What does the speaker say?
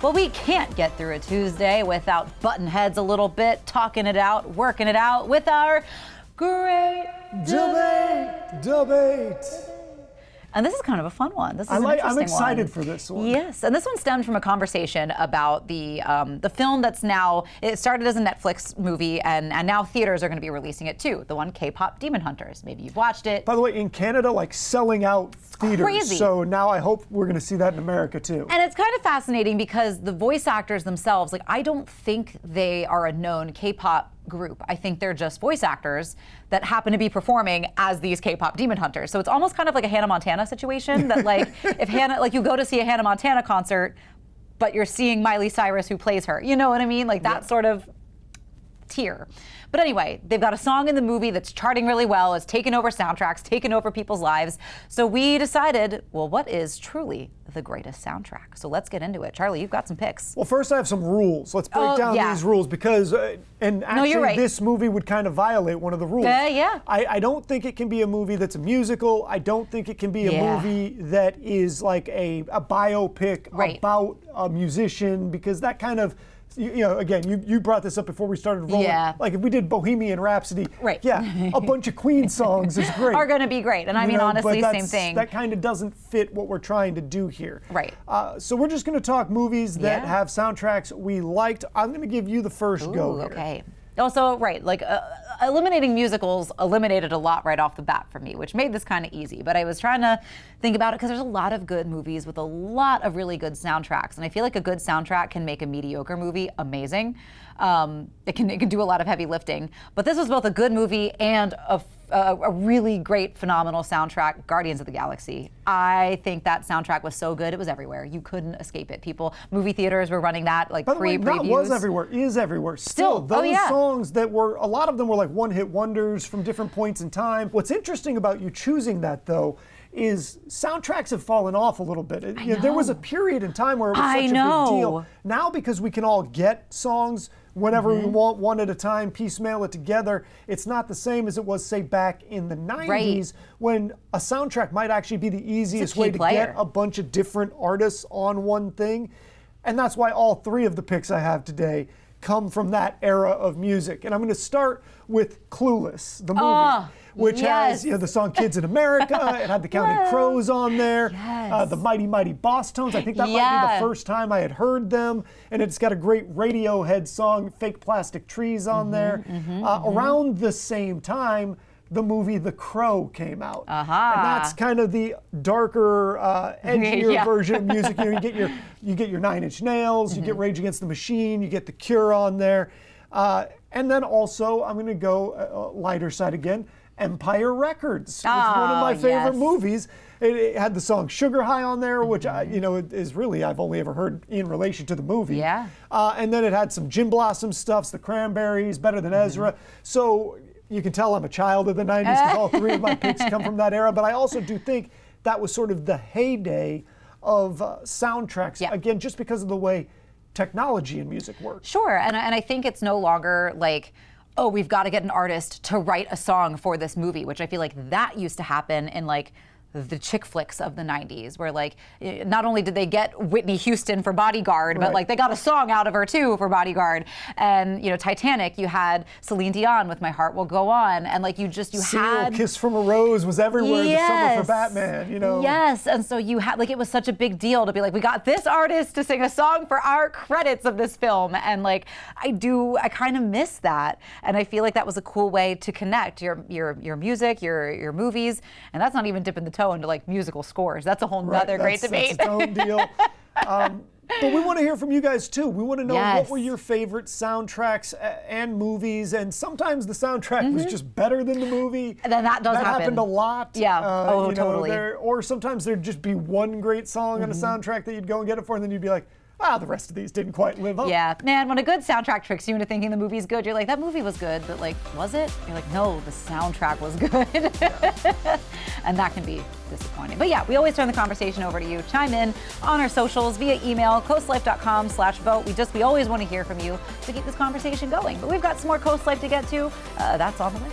Well, we can't get through a Tuesday without butting heads a little bit, talking it out, working it out with our great debate. And this is kind of a fun one. This is an interesting one. I'm excited for this one. Yes, and this one stemmed from a conversation about the film that's now, it started as a Netflix movie, and now theaters are going to be releasing it too. The one K-pop Demon Hunters. Maybe you've watched it. By the way, in Canada, like selling out theaters. Crazy. So now I hope we're going to see that in America too. And it's kind of fascinating because the voice actors themselves, like I don't think they are a known K-pop group. I think they're just voice actors that happen to be performing as these K-pop Demon Hunters. So it's almost kind of like a Hannah Montana situation that like if Hannah, like you go to see a Hannah Montana concert, but you're seeing Miley Cyrus who plays her. You know what I mean? Like that sort of tier. But anyway, they've got a song in the movie that's charting really well, has taken over soundtracks, taken over people's lives. So we decided, well, what is truly the greatest soundtrack? So let's get into it. Charlie, you've got some picks. Well, first I have some rules. Let's break down these rules because, and actually this movie would kind of violate one of the rules. I don't think it can be a movie that's a musical. I don't think it can be a movie that is like a biopic about a musician, because that kind of, you know, again, you brought this up before we started rolling. Like if we did Bohemian Rhapsody, a bunch of Queen songs is great. Are going to be great. And I mean, honestly, same thing. That kind of doesn't fit what we're trying to do here. Right. So we're just going to talk movies that have soundtracks we liked. I'm going to give you the first go here. Okay. Also, like eliminating musicals eliminated a lot right off the bat for me, which made this kind of easy. But I was trying to think about it because there's a lot of good movies with a lot of really good soundtracks. And I feel like a good soundtrack can make a mediocre movie amazing. It can do a lot of heavy lifting. But this was both a good movie and a really great, phenomenal soundtrack, Guardians of the Galaxy. I think that soundtrack was so good, it was everywhere. You couldn't escape it. Movie theaters were running that, like pre-previews. Not was everywhere, is everywhere. Still, those songs that were, a lot of them were like one-hit wonders from different points in time. What's interesting about you choosing that, though, is soundtracks have fallen off a little bit. You know, there was a period in time where it was such a big deal. Now, because we can all get songs whenever we want, one at a time, piecemeal it together, it's not the same as it was, say, back in the 90s, when a soundtrack might actually be the easiest way to get a bunch of different artists on one thing. And that's why all three of the picks I have today come from that era of music. And I'm going to start with Clueless, the movie. Which has, you know, the song Kids in America. It had the Counting Crows on there. The Mighty Mighty Boss Tones. I think that might be the first time I had heard them. And it's got a great Radiohead song, Fake Plastic Trees, on there. Around the same time, the movie The Crow came out. And that's kind of the darker, edgier version of music. You know, you get your Nine Inch Nails, you get Rage Against the Machine, you get The Cure on there. And then also, I'm going to go lighter side again, Empire Records. It's one of my favorite movies. It had the song Sugar High on there, which you know, is really, I've only ever heard in relation to the movie. And then it had some Gin Blossom stuffs, the Cranberries, Better Than Ezra. So you can tell I'm a child of the 90s because all three of my picks come from that era. But I also do think that was sort of the heyday of soundtracks. Again, just because of the way technology and music works. Sure, and I think it's no longer like, oh, we've got to get an artist to write a song for this movie, which I feel like that used to happen in like the chick flicks of the 90s, where like not only did they get Whitney Houston for Bodyguard, but like they got a song out of her too for Bodyguard. And you know, Titanic, you had Celine Dion with My Heart Will Go On, and like you had Kiss from a Rose was everywhere. The Summer for Batman, you know. And so you had, like, it was such a big deal to be like, we got this artist to sing a song for our credits of this film. And like I kind of miss that, and I feel like that was a cool way to connect your music, your movies, and that's not even dipping the toe into like musical scores. That's a whole nother great debate. That's its own deal. But we want to hear from you guys too. We want to know what were your favorite soundtracks and movies, and sometimes the soundtrack was just better than the movie. And then that happened a lot. Totally. Or sometimes there'd just be one great song on a soundtrack that you'd go and get it for, and then you'd be like, the rest of these didn't quite live up. Yeah, man, when a good soundtrack tricks you into thinking the movie's good, you're like, that movie was good, but like, was it? You're like, no, the soundtrack was good. And that can be disappointing. But yeah, we always turn the conversation over to you. Chime in on our socials via email, coastlife.com/vote. We always want to hear from you to keep this conversation going. But we've got some more Coast Life to get to. That's on the way.